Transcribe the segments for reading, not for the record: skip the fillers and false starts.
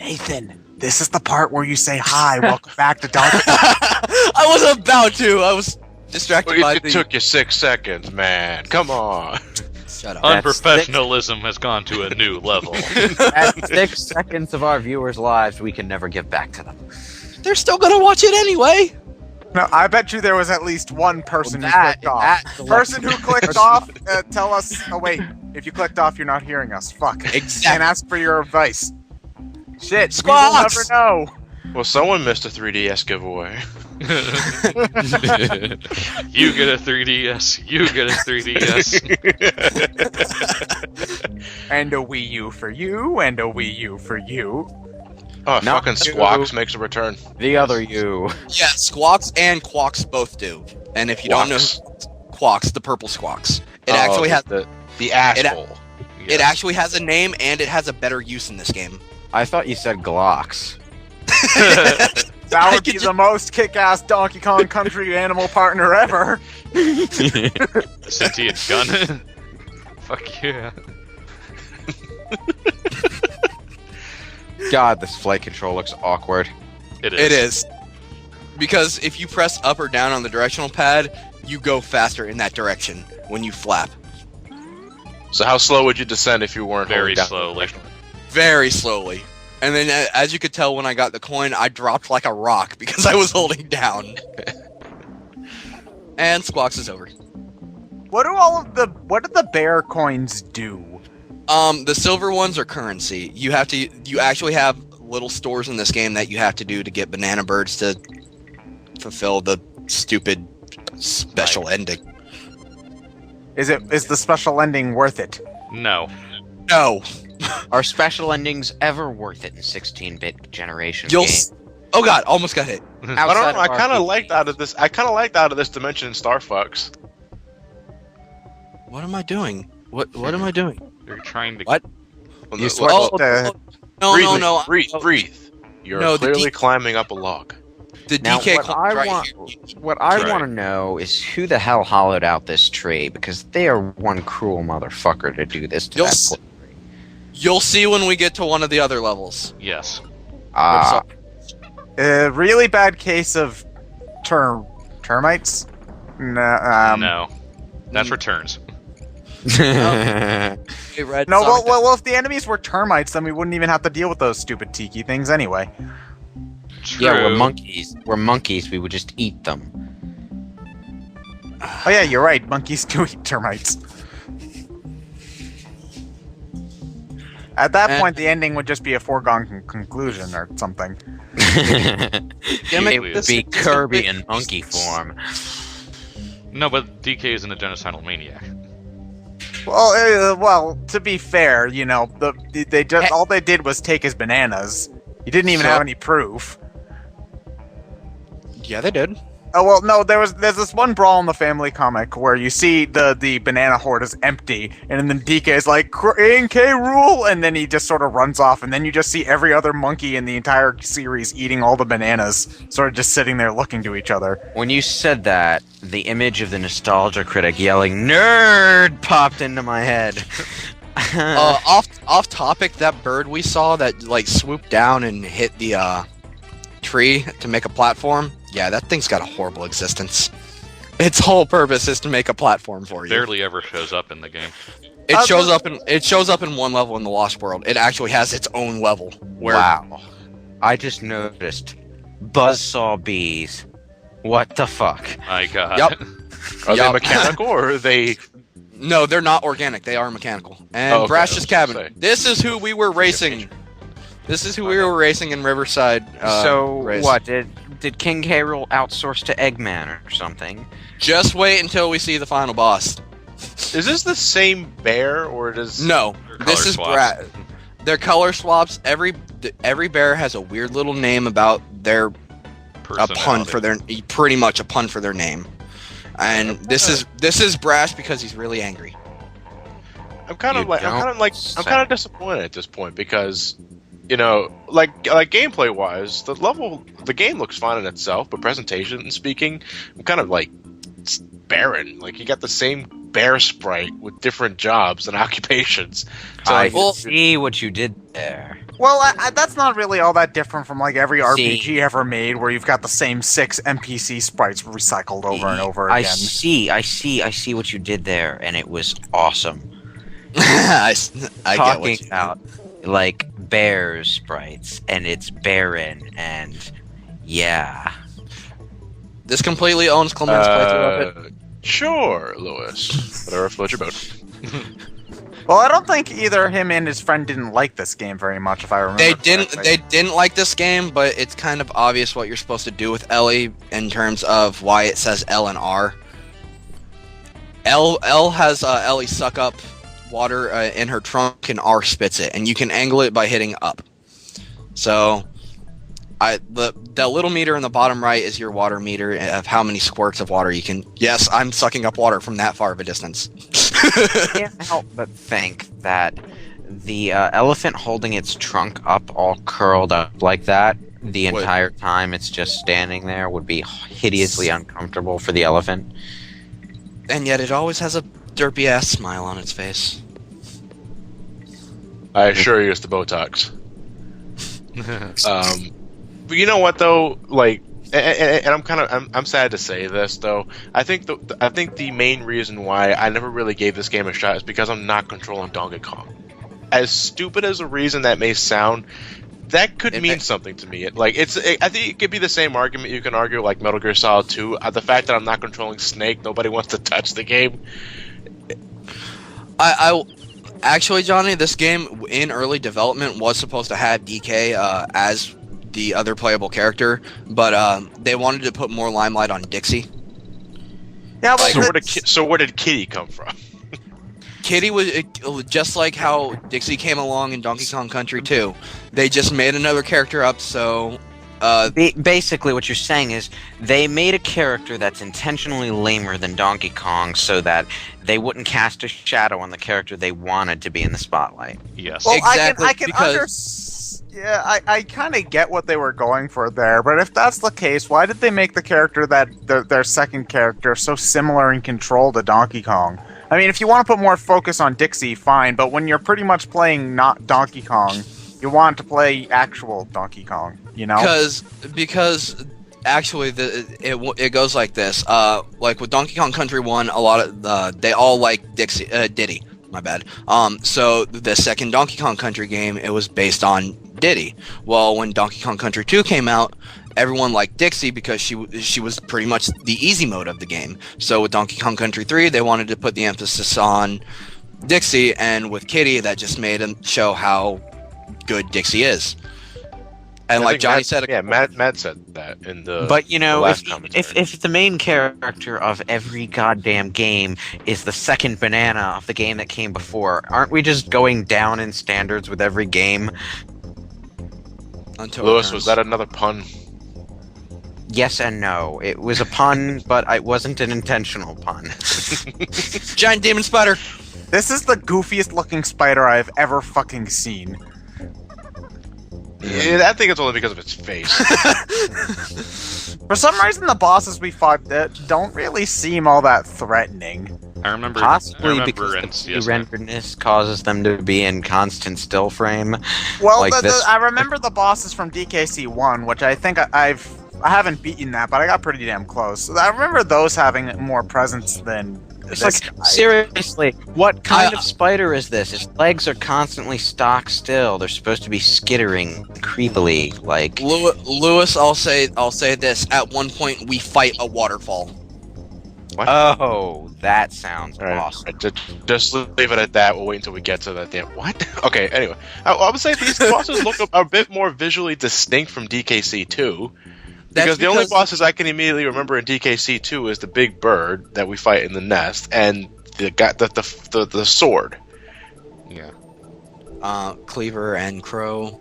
Nathan, this is the part where you say hi. Welcome back to Donkey Kong. I was about to. I was distracted by It took you 6 seconds, man. Come on. Shut up. Unprofessionalism has gone to a new level. That's 6 seconds of our viewers' lives we can never give back to them. They're still gonna watch it anyway. No, I bet you there was at least one person who clicked off. That's the Person who clicked off, tell us. Oh wait, if you clicked off, you're not hearing us. Fuck. Exactly. And ask for your advice. Shit, Squawks! we will never know. Well, someone missed a 3DS giveaway. You get a 3DS. You get a 3DS. And a Wii U for you, and a Wii U for you. Oh, No. fucking Squawks makes a return. The other you. Yeah, Squawks and Quawks both do. And if you don't know Quawks, the purple Squawks, it actually has the asshole. it actually has a name and it has a better use in this game. I thought you said Glocks. That would be the most kick-ass Donkey Kong Country animal partner ever. Sentient gun. Fuck yeah. God, this flight control looks awkward. It is. It is. Because if you press up or down on the directional pad, you go faster in that direction when you flap. So how slow would you descend if you weren't Very holding down slowly. Very slowly. And then, as you could tell when I got the coin, I dropped like a rock because I was holding down. And Squawks is over. What do the bear coins do? The silver ones are currency. You actually have little stores in this game that you have to do to get banana birds to fulfill the stupid special ending. Is the special ending worth it? No. No. Are special endings ever worth it in 16-bit generation You'll. games? Oh god, almost got hit. I don't know. I kind of liked out of this dimension in Star Fox. What am I doing? What am I doing? You're trying to. What? Well, You no, swear- well, No. breathe. You're No, the clearly climbing up a log. The Now, DK what coin's I right want, here. what I Right. want to know is who the hell hollowed out this tree, because they are one cruel motherfucker to do this to You'll that s- poor tree. You'll see when we get to one of the other levels. Yes. Ah, A really bad case of termites. No. No. That's returns. Hey, Red, No, Sonic, well, if the enemies were termites, then we wouldn't even have to deal with those stupid tiki things anyway. True. yeah, we're monkeys. We're monkeys. We would just eat them. Oh yeah, you're right. Monkeys do eat termites. At that And- point, the ending would just be a foregone conclusion or something. It would this- be this- Kirby in monkey form. No, but DK isn't a genocidal maniac. Well, to be fair, you know, all they did was take his bananas. He didn't even So- have any proof. Yeah, they did. Oh well, no. There's this one Brawl in the Family comic where you see the banana hoard is empty, and then DK is like K rule, and then he just sort of runs off, and then you just see every other monkey in the entire series eating all the bananas, sort of just sitting there looking to each other. When you said that, the image of the nostalgia critic yelling "nerd" popped into my head. Off topic, that bird we saw that like swooped down and hit the tree to make a platform. Yeah, that thing's got a horrible existence. Its whole purpose is to make a platform for you. Barely ever shows up in the game. It shows up in one level in the Lost World. It actually has its own level. Where Wow. I just noticed buzzsaw bees. What the fuck? My god. Yep. Are they Yup. mechanical or are they? No, they're not organic. They are mechanical. And Oh, okay, I Brash's was gonna cabin. say. This is who we were racing. This is who we were racing in Riverside. So race. what did King K. Rool outsource to Eggman or something? Just wait until we see the final boss. Is this the same bear or does? No, They're this color is swaps. Brad. They're color swaps. Every bear has a weird little name about their a pun for their pretty much a pun for their name. And this is Brash because he's really angry. I'm kind of You don't say. disappointed at this point because, you know, like gameplay wise, the game looks fine in itself, but presentation and speaking, I'm kind of like it's barren. Like you got the same bear sprite with different jobs and occupations. So I like, see what you did there. Well, that's not really all that different from like every See- RPG ever made, where you've got the same 6 NPC sprites recycled over and over again. I see what you did there, and it was awesome. I get Talking what you about like bears sprites, and it's barren, and yeah. This completely owns Clement's playthrough of it. Sure, Lewis. Whatever floats your boat. Well, I don't think either him and his friend didn't like this game very much, if I remember. They correctly. didn't like this game, but it's kind of obvious what you're supposed to do with Ellie in terms of why it says L and R. L has Ellie suck up water in her trunk, and R spits it, and you can angle it by hitting up. So, the little meter in the bottom right is your water meter of how many squirts of water you can. Yes, I'm sucking up water from that far of a distance. Can't help but think that the elephant holding its trunk up, all curled up like that, the What? entire time it's just standing there, would be hideously uncomfortable for the elephant. And yet it always has a derpy ass smile on its face. I assure you, it's the Botox. But you know what though, like, and I'm sad to say this though. I think the main reason why I never really gave this game a shot is because I'm not controlling Donkey Kong. As stupid as a reason that may sound, that could mean something to me. I think it could be the same argument you can argue like Metal Gear Solid 2. The fact that I'm not controlling Snake, nobody wants to touch the game. Actually, Johnny, this game in early development was supposed to have DK as the other playable character, but they wanted to put more limelight on Dixie. Yeah, but So where did Kitty come from? Kitty was just like how Dixie came along in Donkey Kong Country 2. They just made another character up, so Basically, what you're saying is they made a character that's intentionally lamer than Donkey Kong so that they wouldn't cast a shadow on the character they wanted to be in the spotlight. Yes. well, exactly, I can yeah, I kind of get what they were going for there, but if that's the case, why did they make the character that their second character so similar in control to Donkey Kong? I mean, if you want to put more focus on Dixie, fine, but when you're pretty much playing not Donkey Kong, you want to play actual Donkey Kong, you know? because actually it goes like this. Like with Donkey Kong Country 1, a lot of they all like Diddy. My bad. So the second Donkey Kong Country game, it was based on Diddy. Well, when Donkey Kong Country 2 came out, everyone liked Dixie because she was pretty much the easy mode of the game. So with Donkey Kong Country 3, they wanted to put the emphasis on Dixie, and with Kitty, that just made him show how good Dixie is. And I like think Johnny Matt, said, yeah, Matt said that in the. But you know, the last if commentary. the main character of every goddamn game is the second banana of the game that came before, aren't we just going down in standards with every game? until Lewis, was that another pun? Yes and no. It was a pun, but it wasn't an intentional pun. giant demon spider? This is the goofiest looking spider I've ever fucking seen. Yeah, I think it's only because of its face. For some reason, the bosses we fought don't really seem all that threatening. I remember. Possibly I because remember the renderedness causes them to be in constant still frame. Well, Like this- I remember the bosses from DKC 1, which I think I haven't beaten that, but I got pretty damn close. So I remember those having more presence than It's this like, guy. seriously, what kind of spider is this? Its legs are constantly stock still. They're supposed to be skittering creepily, like... Lewis, I'll say this. At one point, we fight a waterfall. What? Oh, that sounds All right, awesome. just leave it at that. We'll wait until we get to that damn. What? Okay. Anyway, I would say these bosses look a bit more visually distinct from DKC 2. Because the only bosses I can immediately remember in DKC 2 is the big bird that we fight in the nest and the sword. Yeah. Cleaver and Crow.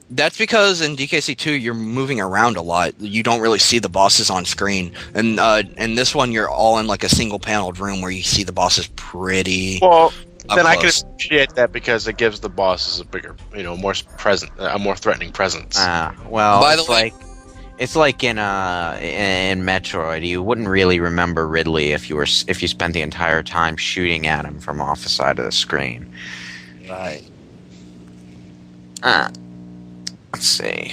That's because in DKC 2 you're moving around a lot. You don't really see the bosses on screen. And in this one you're all in like a single paneled room where you see the bosses pretty Well, then I can close. appreciate that because it gives the bosses a bigger, more threatening presence. Well, By the it's way- like... It's like in Metroid, you wouldn't really remember Ridley if you spent the entire time shooting at him from off the side of the screen. Right. Let's see.